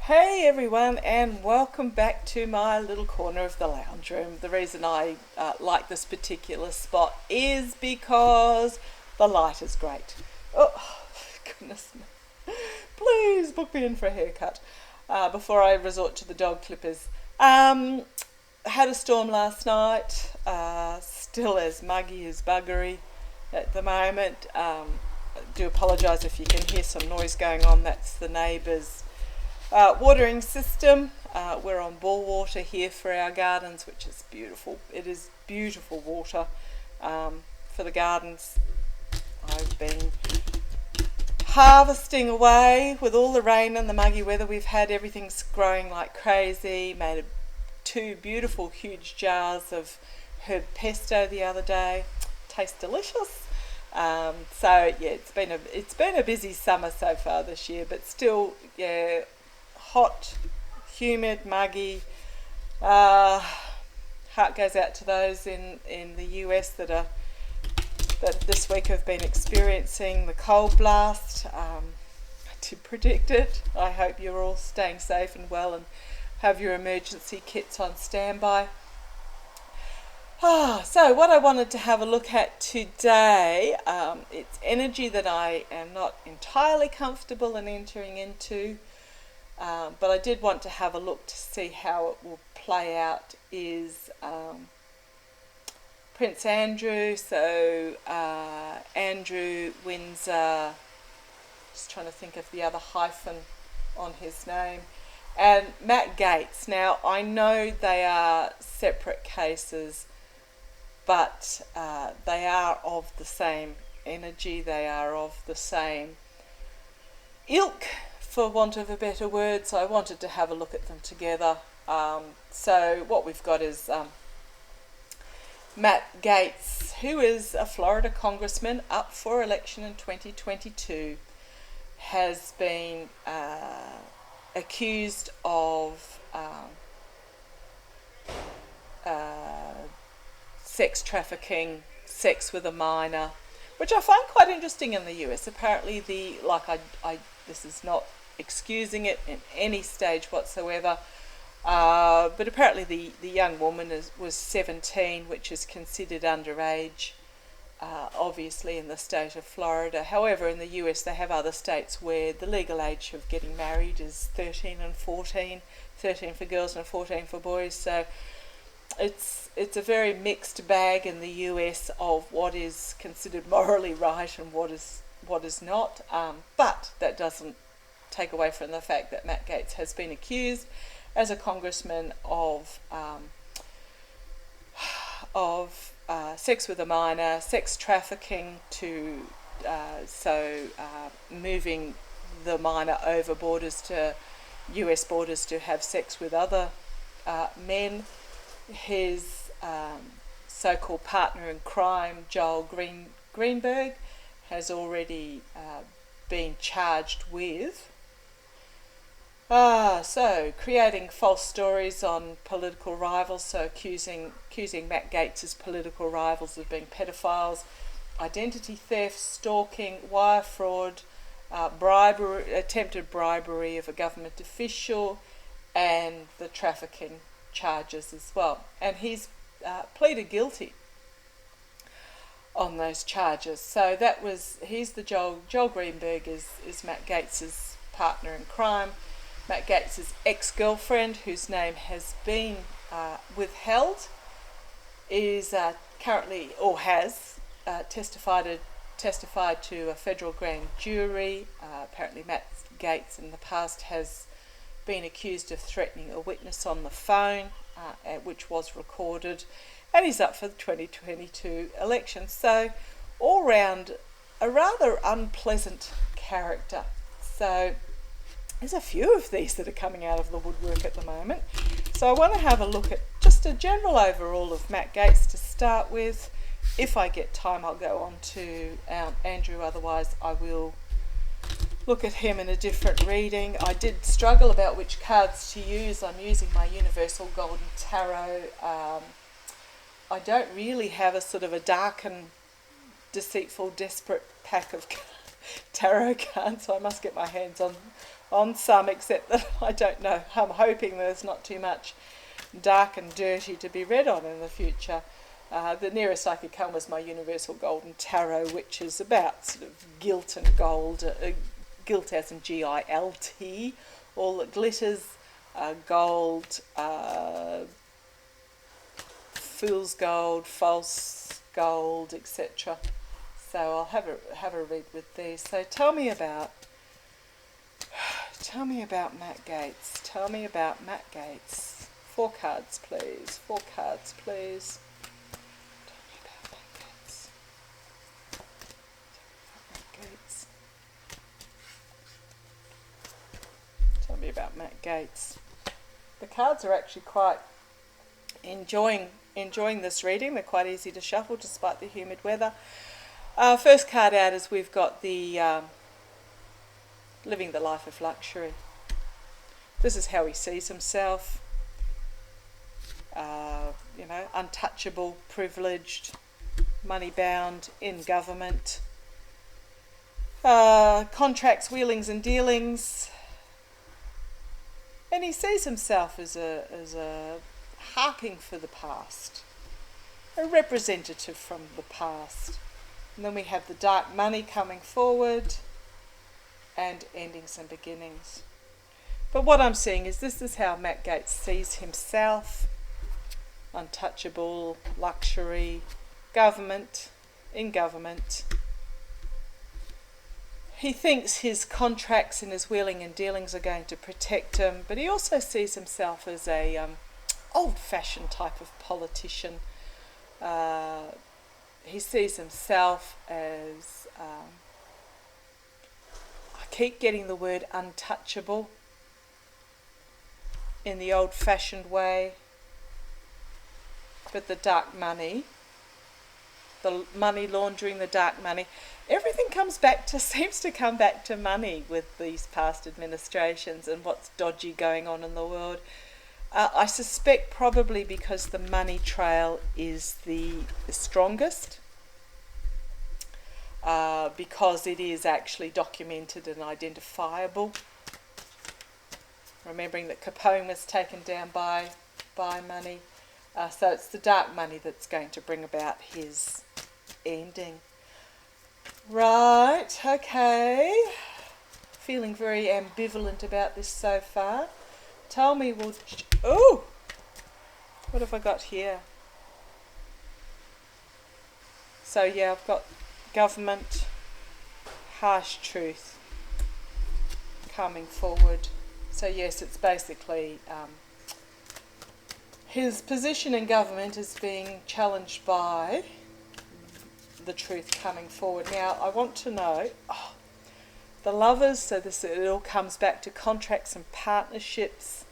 Hey everyone, and welcome back to my little corner of the lounge room. The reason I like this particular spot is because the light is great. Oh, goodness me. Please book me in for a haircut before I resort to the dog clippers. Had a storm last night, still as muggy as buggery at the moment. I do apologise if you can hear some noise going on. That's the neighbours' watering system. We're on bore water here for our gardens, which is beautiful. It is beautiful water for the gardens. I've been harvesting away with all the rain and the muggy weather we've had. Everything's growing like crazy. Made two beautiful huge jars of herb pesto the other day. Tastes delicious. So yeah, it's been a busy summer so far this year, but still, yeah, hot, humid, muggy. Heart goes out to those in the US that this week have been experiencing the cold blast. I did predict it. I hope you're all staying safe and well and have your emergency kits on standby. So what I wanted to have a look at today, it's energy that I am not entirely comfortable in entering into, but I did want to have a look to see how it will play out, is Prince Andrew, so Andrew Windsor, just trying to think of the other hyphen on his name, and Matt Gaetz. Now, I know they are separate cases, but they are of the same energy, they are of the same ilk, for want of a better word, so I wanted to have a look at them together. So what we've got is Matt Gaetz, who is a Florida congressman up for election in 2022, has been accused of sex trafficking, sex with a minor, which I find quite interesting in the US. Apparently this is not excusing it in any stage whatsoever, but apparently the young woman was 17, which is considered underage, obviously in the state of Florida. However, in the US they have other states where the legal age of getting married is 13 and 14, 13 for girls and 14 for boys, so it's a very mixed bag in the US of what is considered morally right and what is not, but that doesn't take away from the fact that Matt Gaetz has been accused as a congressman of sex with a minor, sex trafficking to moving the minor over borders to US borders to have sex with other men. His so-called partner in crime, Joel Greenberg, has already been charged with creating false stories on political rivals, so accusing Matt Gaetz' political rivals of being pedophiles, identity theft, stalking, wire fraud, bribery, attempted bribery of a government official, and the trafficking charges as well. And he's pleaded guilty on those charges. So he's the Joel Greenberg is Matt Gaetz' partner in crime. Matt Gaetz' ex-girlfriend, whose name has been withheld, is currently, or has testified to a federal grand jury. Apparently Matt Gaetz in the past has been accused of threatening a witness on the phone, which was recorded, and he's up for the 2022 election. So all round, a rather unpleasant character. So there's a few of these that are coming out of the woodwork at the moment. So I want to have a look at just a general overall of Matt Gaetz to start with. If I get time, I'll go on to Andrew. Otherwise, I will look at him in a different reading. I did struggle about which cards to use. I'm using my Universal Golden Tarot. I don't really have a sort of a dark and deceitful, desperate pack of tarot cards, so I must get my hands on on some, except that I don't know. I'm hoping there's not too much dark and dirty to be read on in the future. The nearest I could come was my Universal Golden Tarot, which is about sort of guilt and gold, guilt as in G-I-L-T, all that glitters, gold, fool's gold, false gold, etc. So I'll have a read with these. So tell me about Matt Gaetz. Tell me about Matt Gaetz. 4 cards, please. 4 cards, please. Tell me about Matt Gaetz. Tell me about Matt Gaetz. The cards are actually quite enjoying this reading. They're quite easy to shuffle despite the humid weather. First card out is we've got the living the life of luxury. This is how he sees himself. Untouchable, privileged, money bound, in government. Contracts, wheelings and dealings. And he sees himself as a harping for the past, a representative from the past. And then we have the dark money coming forward and ending some beginnings. But what I'm seeing is this is how Matt Gaetz sees himself: untouchable, luxury, government, in government. He thinks his contracts and his wheeling and dealings are going to protect him, but he also sees himself as a old-fashioned type of politician. He sees himself as, I keep getting the word untouchable, in the old-fashioned way, but the dark money, the money laundering, the dark money, everything seems to come back to money with these past administrations and what's dodgy going on in the world. I suspect probably because the money trail is the strongest, because it is actually documented and identifiable. Remembering that Capone was taken down by money. So it's the dark money that's going to bring about his ending. Right, okay. Feeling very ambivalent about this so far. Tell me, what have I got here? So yeah, I've got government, harsh truth coming forward. So yes, it's basically his position in government is being challenged by the truth coming forward. Now, I want to know, the lovers, so it all comes back to contracts and partnerships,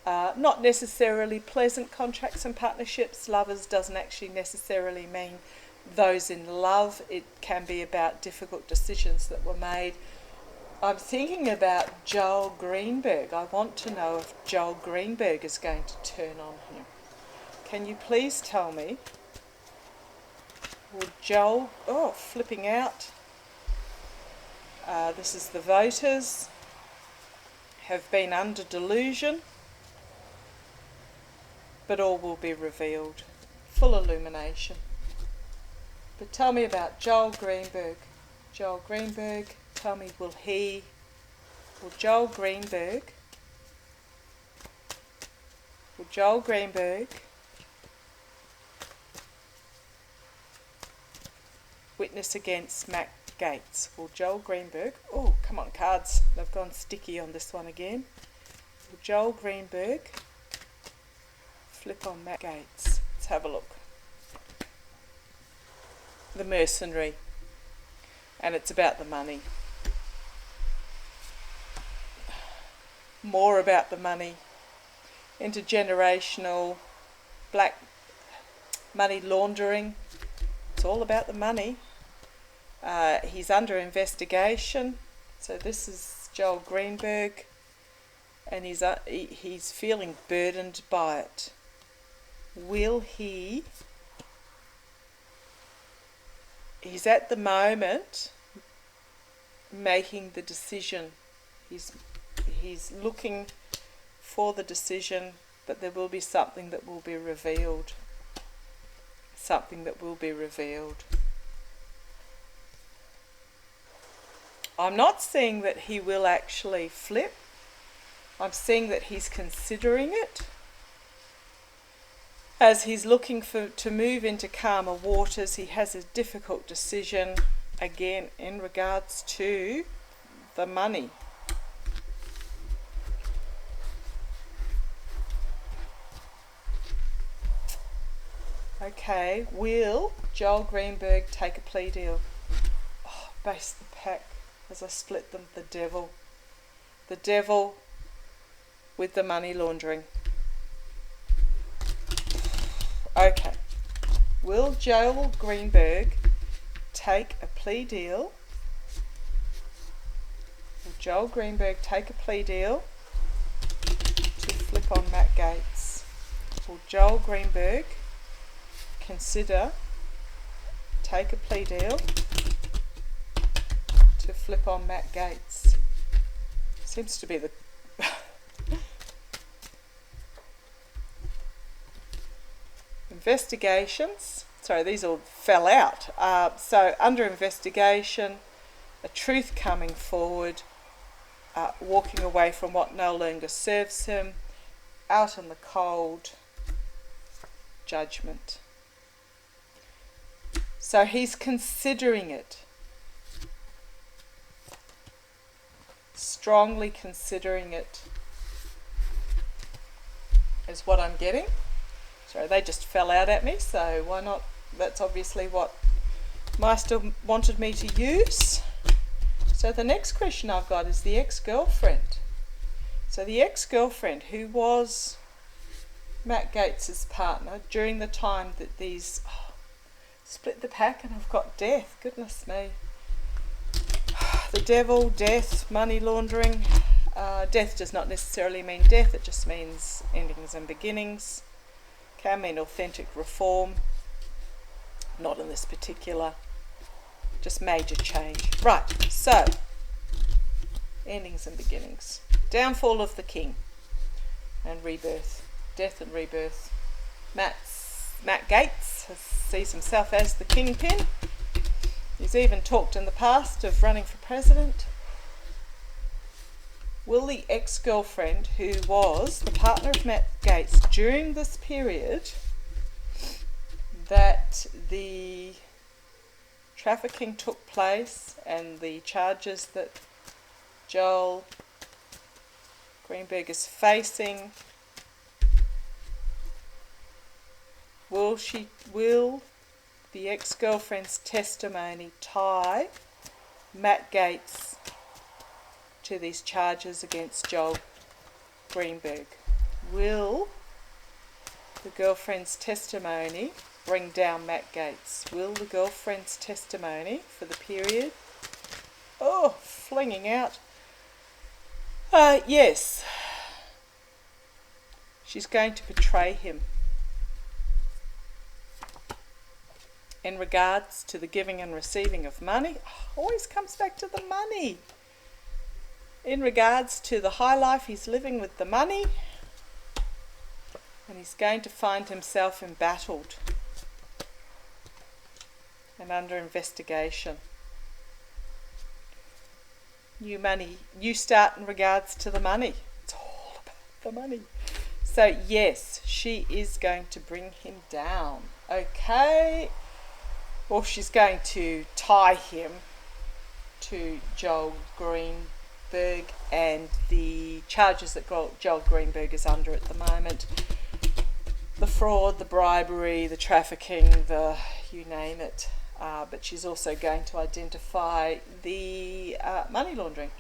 not necessarily pleasant contracts and partnerships. Lovers doesn't actually necessarily mean those in love. It can be about difficult decisions that were made. I'm thinking about Joel Greenberg. I want to know if Joel Greenberg is going to turn on him. Can you please tell me? Will Joel, flipping out. This is the voters have been under delusion, but all will be revealed. Full illumination. But tell me about Joel Greenberg. Joel Greenberg, tell me, will Joel Greenberg witness against Matt Gaetz? Will Joel Greenberg, come on cards, they've gone sticky on this one again. Will Joel Greenberg flip on Matt Gaetz? Let's have a look. The mercenary, and it's about the money. More about the money. Intergenerational, black money laundering. It's all about the money. He's under investigation. So this is Joel Greenberg, and he's feeling burdened by it. Will he? He's at the moment making the decision. He's He's looking for the decision, but there will be something that will be revealed. Something that will be revealed. I'm not seeing that he will actually flip. I'm seeing that he's considering it. As he's looking to move into calmer waters, he has a difficult decision, again, in regards to the money. Okay, will Joel Greenberg take a plea deal? Oh, base the pack as I split them. The devil. The devil with the money laundering. Okay. Will Joel Greenberg take a plea deal? Will Joel Greenberg take a plea deal to flip on Matt Gaetz? Will Joel Greenberg consider take a plea deal to flip on Matt Gaetz? Seems to be the investigations. Sorry, these all fell out. So under investigation, a truth coming forward, walking away from what no longer serves him, out in the cold, judgment. So he's considering it. Strongly considering it is what I'm getting. Sorry, they just fell out at me, so why not? That's obviously what Meister wanted me to use. So the next question I've got is the ex-girlfriend. So the ex-girlfriend who was Matt Gaetz' partner during the time that these... split the pack and I've got death. Goodness me. The devil, death, money laundering. Death does not necessarily mean death. It just means endings and beginnings. Can mean authentic reform. Not in this particular. Just major change. Right, so. Endings and beginnings. Downfall of the king. And rebirth. Death and rebirth. Matt Gaetz sees himself as the kingpin. He's even talked in the past of running for president. Will the ex-girlfriend, who was the partner of Matt Gaetz during this period that the trafficking took place and the charges that Joel Greenberg is facing, will the ex-girlfriend's testimony tie Matt Gaetz to these charges against Joel Greenberg? Will the girlfriend's testimony bring down Matt Gaetz? Will the girlfriend's testimony for the period, flinging out, yes, she's going to betray him in regards to the giving and receiving of money. Always comes back to the money. In regards to the high life he's living with the money, and he's going to find himself embattled and under investigation. New start in regards to the money. It's all about the money. So yes, she is going to bring him down. Okay. Or she's going to tie him to Joel Greenberg and the charges that Joel Greenberg is under at the moment. The fraud, the bribery, the trafficking, you name it. But she's also going to identify the money laundering.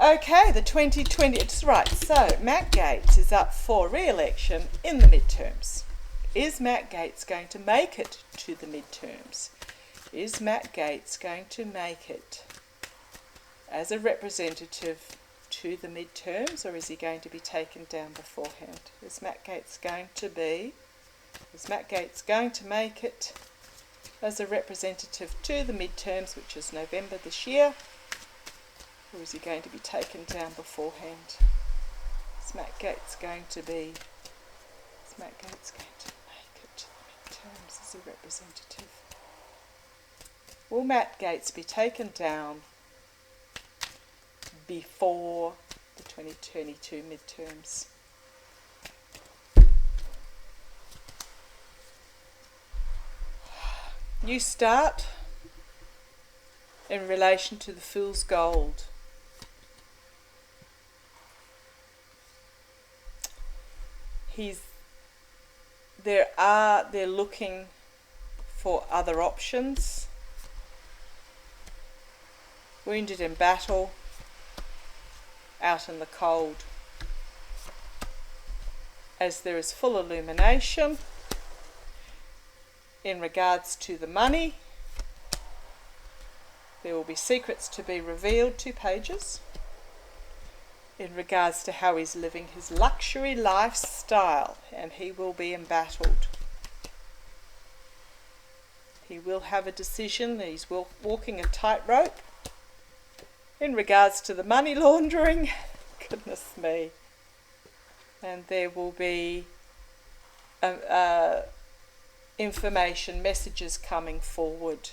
Okay, the 2020, it's right. So Matt Gaetz is up for re-election in the midterms. Is Matt Gaetz going to make it to the midterms? Is Matt Gaetz going to make it as a representative to the midterms, or is he going to be taken down beforehand? Is Matt Gaetz going to make it as a representative to the midterms, which is November this year? Or is he going to be taken down beforehand? Is Matt Gaetz going to make it to the midterms as a representative? Will Matt Gaetz be taken down before the 2022 midterms? New start in relation to the Fool's Gold. They're looking for other options. Wounded in battle, out in the cold. As there is full illumination in regards to the money, there will be secrets to be revealed, 2 pages, in regards to how he's living his luxury lifestyle, and he will be embattled. He will have a decision that he's walking a tightrope in regards to the money laundering. Goodness me. And there will be information, messages coming forward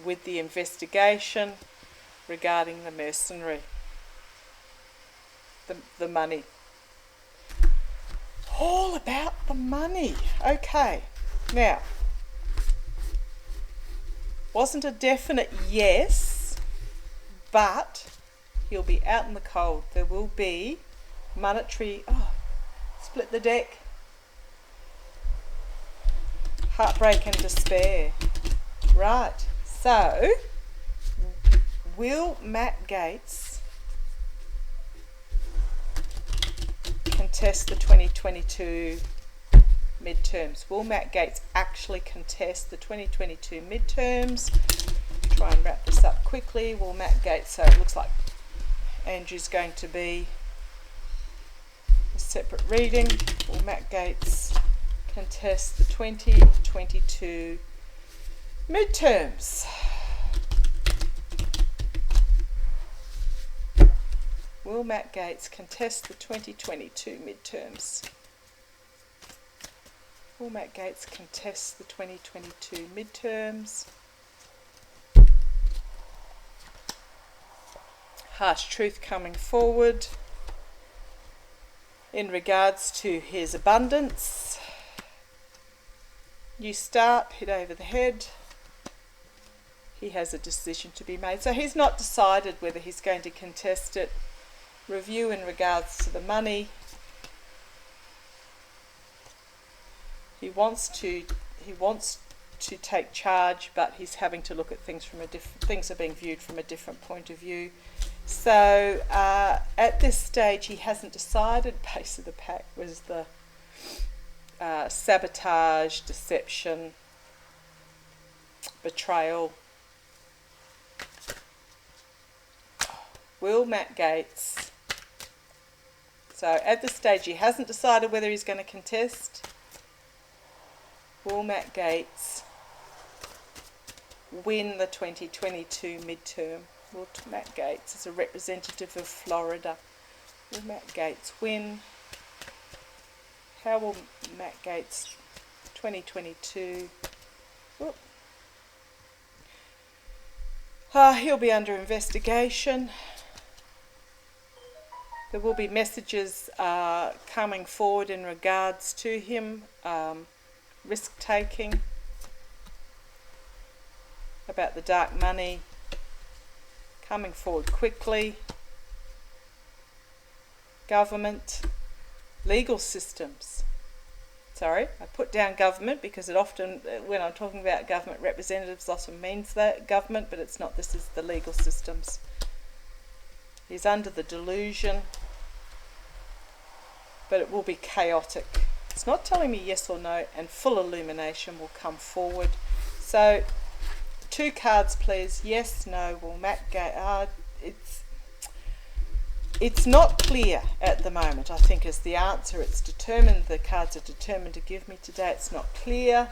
with the investigation regarding the mercenary, the money. All about the money. Okay, now, wasn't a definite yes, but he'll be out in the cold. There will be monetary, split the deck, heartbreak and despair. Right, so will Matt Gaetz contest the 2022 midterms? Will Matt Gaetz actually contest the 2022 midterms? Try and wrap this up quickly. Will Matt Gaetz, so it looks like Andrew's going to be a separate reading. Will Matt Gaetz contest the 2022 midterms? Will Matt Gaetz contest the 2022 midterms? Will Matt Gaetz contest the 2022 midterms? Harsh truth coming forward in regards to his abundance. New start, hit over the head. He has a decision to be made. So he's not decided whether he's going to contest it. Review in regards to the money. He wants to take charge, but he's having to look at things from things are being viewed from a different point of view. So at this stage, he hasn't decided. Base of the pack was the sabotage, deception, betrayal. Will Matt Gaetz? So at this stage, he hasn't decided whether he's going to contest. Will Matt Gaetz win the 2022 midterm? Will Matt Gaetz, as a representative of Florida, will Matt Gaetz win? How will Matt Gaetz 2022? He'll be under investigation. There will be messages coming forward in regards to him, risk-taking, about the dark money, coming forward quickly, government, legal systems. Sorry, I put down government because it often, when I'm talking about government representatives, often means that government, but it's not. This is the legal systems. He's under the delusion, but it will be chaotic. It's not telling me yes or no, and full illumination will come forward. So, 2 cards, please. Yes, no. Will Matt Gaetz? It's not clear at the moment, I think, is the answer. It's determined, the cards are determined to give me today. It's not clear.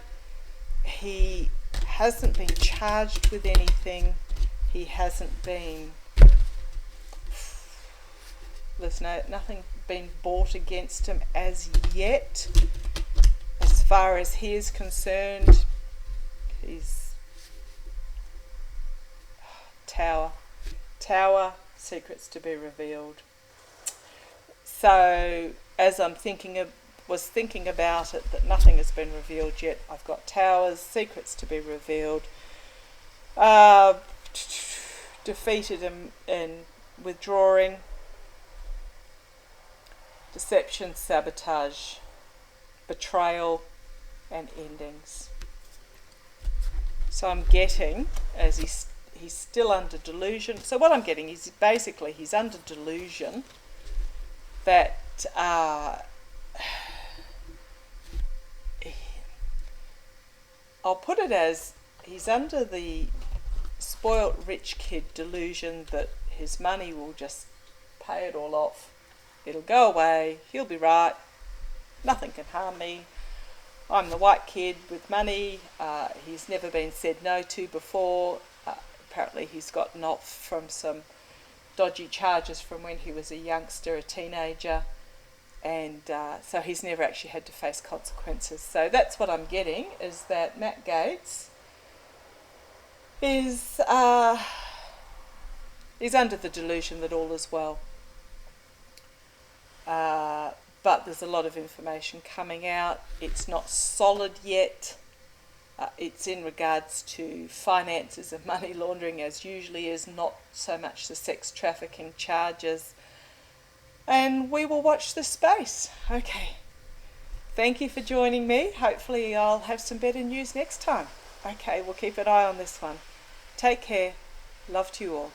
He hasn't been charged with anything. He hasn't been, there's nothing been brought against him as yet. As far as he is concerned, he's Tower, secrets to be revealed. So as I'm was thinking about it, that nothing has been revealed yet, I've got Towers, secrets to be revealed, defeated in withdrawing, deception, sabotage, betrayal, and endings. So I'm getting, as he's still under delusion. So what I'm getting is basically he's under delusion that I'll put it as he's under the spoilt rich kid delusion that his money will just pay it all off. It'll go away, he'll be right, nothing can harm me. I'm the white kid with money. He's never been said no to before. Apparently he's gotten off from some dodgy charges from when he was a youngster, a teenager, and so he's never actually had to face consequences. So that's what I'm getting, is that Matt Gaetz is under the delusion that all is well. But there's a lot of information coming out. It's not solid yet. It's in regards to finances and money laundering, as usually is, not so much the sex trafficking charges. And we will watch this space. Okay. Thank you for joining me. Hopefully I'll have some better news next time. Okay, we'll keep an eye on this one. Take care. Love to you all.